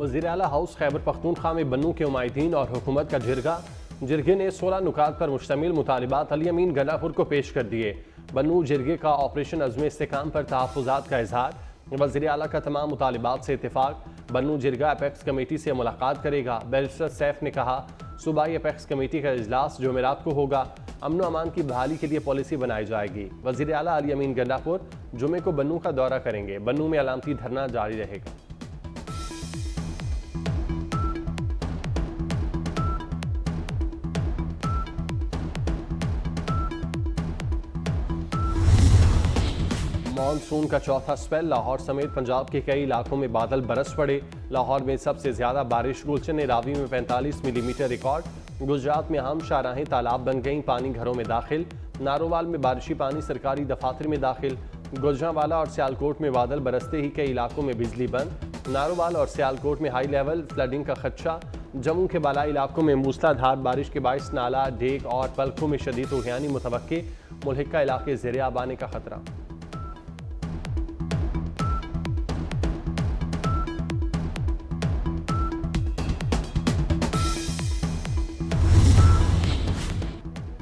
वज़ीर आला हाउस खैबर पख्तूनख्वा में बन्नू के उमायदीन और हुकूमत का जिरगे ने 16 नुकात पर मुश्तमिल मुतालिबात अली अमीन गंडापुर को पेश कर दिए। बन्नू जिरगे का ऑपरेशन अज़्म इस्तेकाम पर तहफ़्फ़ुज़ात का इजहार, वज़ीर आला का तमाम मुतालिबात से इत्तेफाक। बन्नू जिरगा अपेक्स कमेटी से मुलाकात करेगा। बैरिस्टर सैफ ने कहा सूबाई अपेक्स कमेटी का इजलास जुमेरात को होगा। अमन व अमान की बहाली के लिए पॉलिसी बनाई जाएगी। वज़ीर आला अली अमीन गंडापुर जुमे को बन्नू का दौरा करेंगे। बन्नू में अलामती धरना जारी रहेगा। मानसून का चौथा स्पेल, लाहौर समेत पंजाब के कई इलाकों में बादल बरस पड़े। लाहौर में सबसे ज्यादा बारिश गुलशन रावी में 45 मिलीमीटर रिकॉर्ड। गुजरात में अहम शाहराहें तालाब बन गईं, पानी घरों में दाखिल। नारोवाल में बारिशी पानी सरकारी दफातर में दाखिल। गुजरांवाला और सियालकोट में बादल बरसते ही कई इलाकों में बिजली बंद। नारोवाल और सियालकोट में हाई लेवल फ्लडिंग का खदशा। जम्मू के बालाई इलाकों में मूसलाधार बारिश के बायस नाला, डेग और पलखों में शदीद तूफ़ानी मुतवक्के। मुल्हिका इलाके ज़ेरे आब आने का खतरा।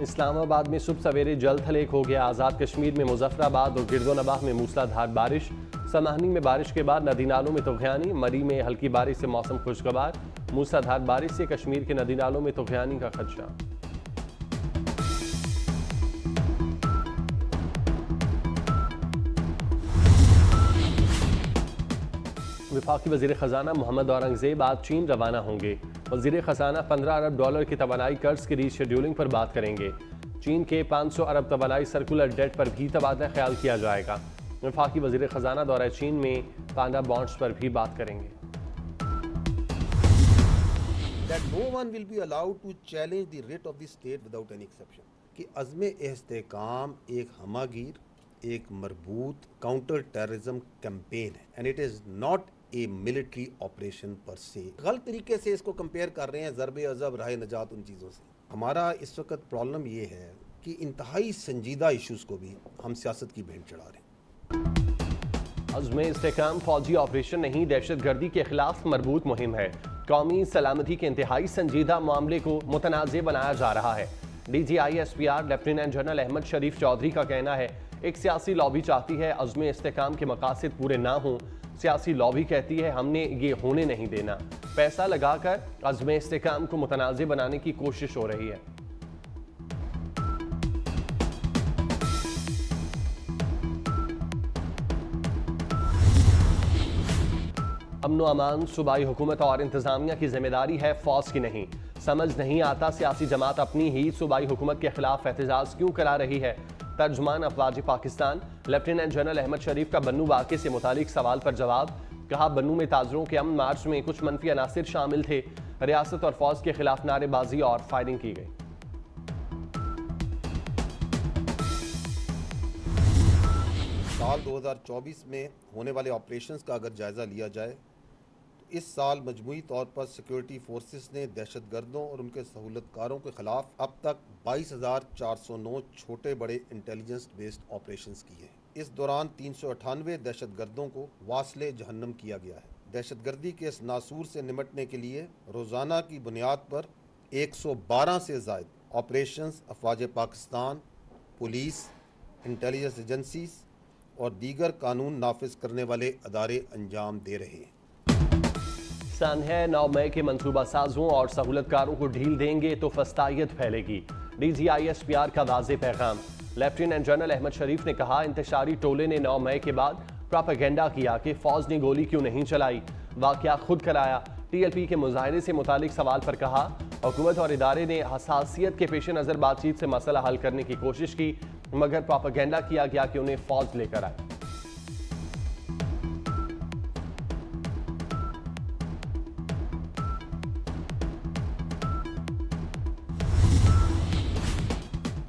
इस्लामाबाद में सुबह सवेरे जल थलेक हो गया। आज़ाद कश्मीर में मुजफ्फराबाद और गिरदोनवाह में मूसलाधार बारिश। समाहनी में बारिश के बाद नदी नालों में तूफ़ानी। मरी में हल्की बारिश से मौसम खुशगवार। मूसलाधार बारिश से कश्मीर के नदी नालों में तूफ़ानी का खदशा। वफाकी वज़ीर ख़जाना मोहम्मद औरंगज़ेब आज चीन रवाना होंगे। वज़ीर ख़जाना 15 अरब डॉलर की तवानाई कर्ज की रीशेड्यूलिंग पर बात करेंगे। चीन के 500 अरब तवानाई सर्कुलर डेट पर भी तबादला ख्याल किया जाएगा। वफाकी वज़ीर ख़जाना दौरा चीन में पांडा बॉन्ड्स पर भी बात करेंगे। That no one will be allowed to challenge the writ of the state without any exception. कि अज़्म-ए-इस्तेकाम एक हमागीर, एक मरबूत काउंटर टेररिज्म कैंपेन है and it is not a military operation पर से। गलत तरीके से इसको कंपेयर कर रहे हैं ज़रबे अज़ब, राह नजात, उन चीज़ों से। हमारा इस वक्त प्रॉब्लम ये है कि इंतहाई संजीदा इशूज़ को भी हम सियासत की भेंट चढ़ा रहे हैं। अज़्म इस्तेकाम फौजी ऑपरेशन नहीं, दहशत गर्दी के खिलाफ मरबूत मुहिम है। कौमी सलामती के इंतहाई संजीदा मामले को मुतनाज़ बनाया जा रहा है। DGISPR लेफ्टिनेंट जनरल अहमद शरीफ चौधरी का कहना है एक सियासी लॉबी चाहती है अज़्म इस्तेकाम के मकासद पूरे ना हों। सियासी लॉबी कहती है हमने ये होने नहीं देना। पैसा लगाकर अज़्म इस्तेकाम को मुतनाज़ बनाने की कोशिश हो रही है। अमन व अमान सूबाई हुकूमत और इंतजामिया की जिम्मेदारी है, फौज की नहीं। समझ नहीं आता सियासी जमात अपनी ही सूबाई हुकूमत के खिलाफ एहतजाज क्यों करा रही है। तर्जुमान अफवाज पाकिस्तान लेफ्टिनेंट जनरल अहमद शरीफ का बन्नू वाक़े से मुतालिक सवाल पर जवाब। कहा बन्नू में ताजरों के अमन मार्च में कुछ मनफी अनासिर शामिल थे। रियासत और फौज के खिलाफ नारेबाजी और फायरिंग की गई। साल 2024 में होने वाले ऑपरेशंस का अगर जायज़ा लिया जाए तो इस साल मजमूई तौर पर सिक्योरिटी फोर्सेस ने दहशतगर्दों और उनके सहूलतकारों के खिलाफ अब तक 22,409 छोटे बड़े इंटेलिजेंस बेस्ड ऑपरेशंस किए हैं। इस दौरान 398 दहशतगर्दों को वास्ले जहन्नम किया गया है। दहशतगर्दी के इस नासूर से निमटने के लिए रोज़ाना की बुनियाद पर 112 से ज़ायद ऑपरेशंस अफवाज पाकिस्तान, पुलिस, इंटेलिजेंस एजेंसीज और दीगर कानून नाफिज करने वाले अदारे अंजाम दे रहे हैं। सन है 9 मई के मंसूबा साजों और सहूलतकारों को ढील देंगे तो फस्तायत फैलेगी। DGISPR का वाज़ेह पैगाम। लेफ्टिनेंट जनरल अहमद शरीफ ने कहा इंतशारी टोले ने 9 मई के बाद प्रोपेगेंडा किया कि फौज ने गोली क्यों नहीं चलाई, वाक़या खुद कराया। TLP के मुजाहरे से मुतालिक सवाल पर कहा हुकूमत और इदारे ने हसासियत के पेश नज़र बातचीत से मसला हल करने की कोशिश की मगर प्रोपेगेंडा किया गया कि उन्हें फौज लेकर आए।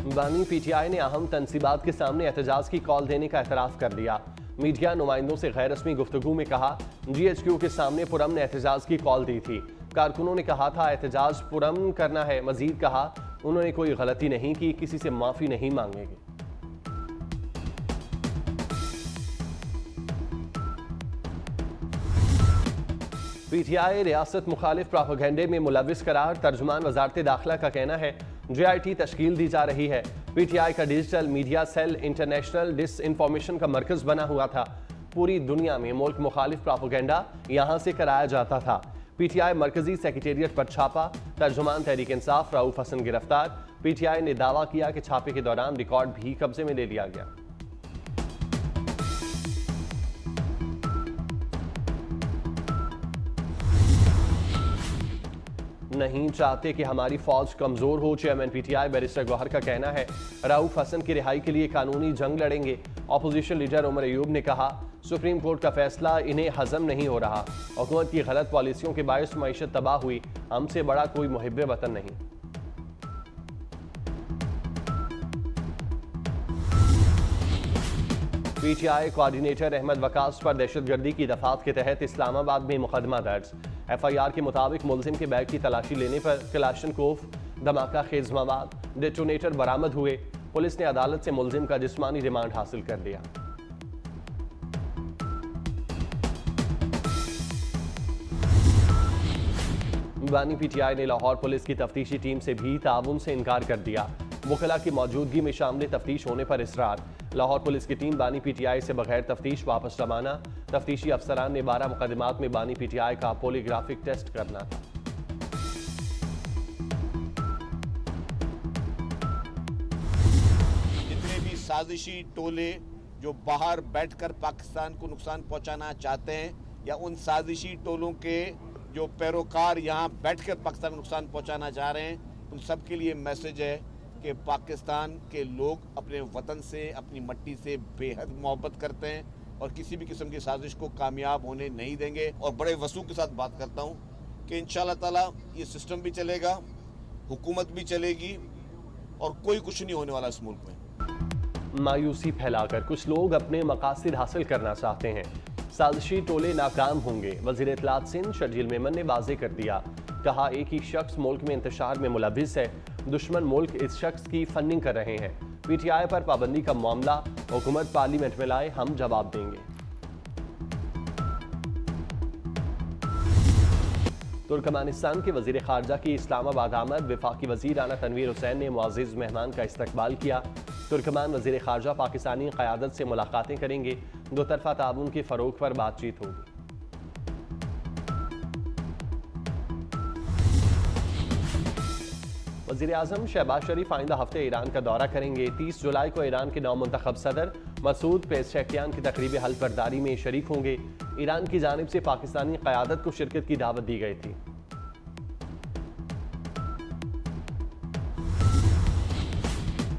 बानी PTI ने अहम तनसीबात के सामने एहतजाज की कॉल देने का एतराफ़ कर लिया। मीडिया नुमाइंदों से गैर रस्मी गुफ्तगू में कहा GHQ के सामने पुरअमन एहतजाज की कॉल दी थी। कारकुनों ने कहा था एहतजाज पुरअमन करना है। मजीद कहा उन्होंने कोई गलती नहीं की, किसी से माफ़ी नहीं मांगेंगे। PTI रियासत मुखालिफ प्रोपेगेंडे में मुलविस करार, तर्जुमान वजारत दाखिला का कहना है JIT तश्कील दी जा रही है। PTI का digital media cell international disinformation का मरकज बना हुआ था। पूरी दुनिया में मुल्क मुखालिफ प्रोपेगेंडा यहाँ से कराया जाता था। PTI मरकजी सेक्रेटेरिएट पर छापा, तर्जुमान तहरीक इंसाफ रऊफ हसन गिरफ्तार। PTI ने दावा किया कि छापे के दौरान रिकॉर्ड भी कब्जे में ले लिया गया। नहीं चाहते कि हमारी फौज कमजोर हो, चेयरमैन PTI बैरिस्टर गौहर का कहना है। रऊफ हसन की रिहाई के लिए कानूनी जंग लड़ेंगे। अपोजिशन लीडर उमर अयूब ने कहा सुप्रीम कोर्ट का फैसला इन्हें हजम नहीं हो रहा। हुकूमत की गलत पॉलिसियों के बायस मईशत तबाह हुई, हमसे बड़ा कोई मुहिब्बे वतन नहीं। PTI कोऑर्डिनेटर अहमद वकास पर दहशतगर्दी की दफात के तहत इस्लामाबाद में मुकदमा दर्ज। FIR के मुताबिक मुलजिम के बैग की तलाशी लेने पर कलाशनकोफ, धमाका खेज मवाद, डेटोनेटर बरामद हुए। पुलिस ने अदालत से मुलजिम का जिस्मानी रिमांड हासिल कर लिया। बानी PTI ने लाहौर पुलिस की तफ्तीशी टीम से भी ताउन से इनकार कर दिया। वकला की मौजूदगी में शामिल तफ्तीश होने पर इसरार। लाहौर पुलिस की टीम बानी PTI से बगैर तफ्तीश वापस रवाना। तफ्तीशी अफसरान ने 12 मुकदमात में बानी PTI का पॉलीग्राफिक टेस्ट करना था। जितने भी साजिशी टोले जो बाहर बैठकर पाकिस्तान को नुकसान पहुंचाना चाहते हैं या उन साजिशी टोलों के जो पैरोकार यहाँ बैठकर पाकिस्तान को नुकसान पहुंचाना चाह रहे हैं, उन सब के लिए मैसेज है कि पाकिस्तान के लोग अपने वतन से, अपनी मट्टी से बेहद मोहब्बत करते हैं और किसी भी किस्म की साजिश को कामयाब होने नहीं देंगे। और बड़े वसूख के साथ बात करता हूँ कि इंशाअल्लाह ताला ये सिस्टम भी चलेगा, हुकूमत भी चलेगी और कोई कुछ नहीं होने वाला इस मुल्क में। मायूसी फैलाकर कुछ लोग अपने मकासद हासिल करना चाहते हैं। साजिशी टोले नाकाम होंगे। वज़ीर इत्तलात सिंध शर्जील मेमन ने वाज़ेह कर दिया। कहा एक ही शख्स मुल्क में इंतशार में मुलविस है, दुश्मन मुल्क इस शख्स की फंडिंग कर रहे हैं। PTI पर पाबंदी का मामला हुकूमत पार्लियामेंट में लाए, हम जवाब देंगे। तुर्कमेनिस्तान के वजीर खारजा की इस्लामाबाद आमद, वफाकी वजीर राना तनवीर हुसैन ने मुअज़्ज़िज़ मेहमान का इस्तकबाल किया। तुर्कमान वजीर खारजा पाकिस्तानी क़यादत से मुलाकातें करेंगे। दो तरफ़ा ताउन के फ़रोग़ पर बातचीत होगी। वज़ीर आज़म शहबाज शरीफ आइंदा हफ्ते ईरान का दौरा करेंगे। 30 जुलाई को ईरान के नौ मुंतखब सदर मसूद पेज़ेश्कियान की तकरीब हल्फ बर्दारी में शरीक होंगे। ईरान की जानिब से पाकिस्तानी क़यादत को शिरकत की दावत दी गई थी।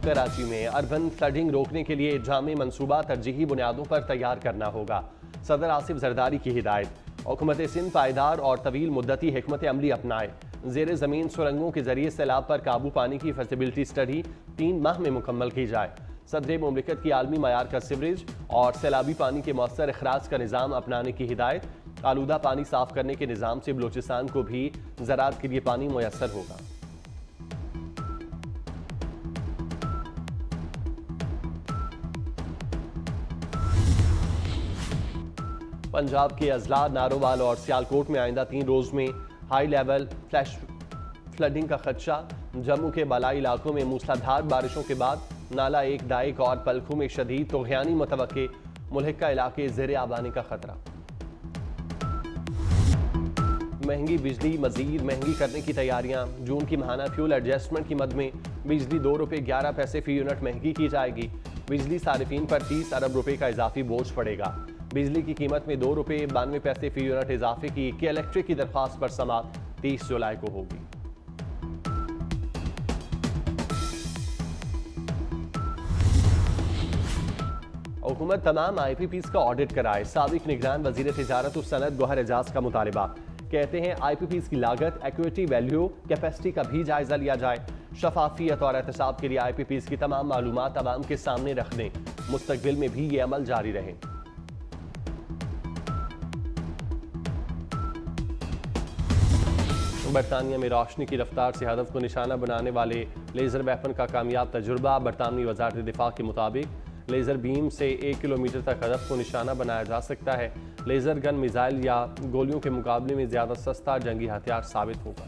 कराची में अर्बन फ्लडिंग रोकने के लिए जामे मनसूबा तरजीही बुनियादों पर तैयार करना होगा। सदर आसिफ जरदारी की हिदायत। हुकूमत सिंध पायदार और तवील मुद्दती हिकमत अमली अपनाए। ज़ेर ज़मीन सुरंगों के जरिए सैलाब पर काबू पाने की फैसिबिलिटी स्टडी 3 माह में मुकम्मल की जाए। सदर मुमलिकत की आलमी मयार का सीवरेज और सैलाबी पानी के मौसर अखराज का निज़ाम अपनाने की हिदायत। आलूदा पानी साफ करने के निज़ाम से बलूचिस्तान को भी ज़राअत के लिए पानी मुयस्सर होगा। पंजाब के अजला, नारोवाल और सियालकोट में आइंदा 3 रोज़ में हाई लेवल फ्लैश फ्लडिंग का खदशा। जम्मू के बालाई इलाकों में मूसलाधार बारिशों के बाद नाला 1, डाइक और पलखों में शदीद तोग़यानी मुतवक्के। मुल्हिका इलाके ज़ेर आबानी का खतरा। महंगी बिजली मजीद महंगी करने की तैयारियां। जून की माहाना फ्यूल एडजस्टमेंट की मद में बिजली 2 रुपये 11 पैसे फी यूनिट महंगी की जाएगी। बिजली सारिफीन पर 30 अरब रुपए का इजाफी बोझ पड़ेगा। बिजली की कीमत में 2 रुपये 92 पैसे फी यूनिट इजाफे की के इलेक्ट्रिक की दरख्वास्त पर समाअत 30 जुलाई को होगी। हुकूमत तमाम IPPs का ऑडिट कराए। साबिक निगरान वजीर तिजारत और सनत गौहर एजाज का मुतालबा। कहते हैं IPPs की लागत, एक्विटी वैल्यू, कैपेसिटी का भी जायजा लिया जाए। शफाफियत और एहतसाब के लिए IPPs की तमाम मालूमात अवाम के सामने रख दें। मुस्तकबिल में भी ये अमल जारी रहे। बरतानिया में रोशनी की रफ्तार से हदफ को निशाना बनाने वाले लेज़र वेपन का कामयाब तजुर्बा। बरतानवी वज़ारत दिफा के मुताबिक लेज़र बीम से 1 किलोमीटर तक हदफ को निशाना बनाया जा सकता है। लेजर गन मिसाइल या गोलियों के मुकाबले में ज़्यादा सस्ता जंगी हथियार साबित होगा।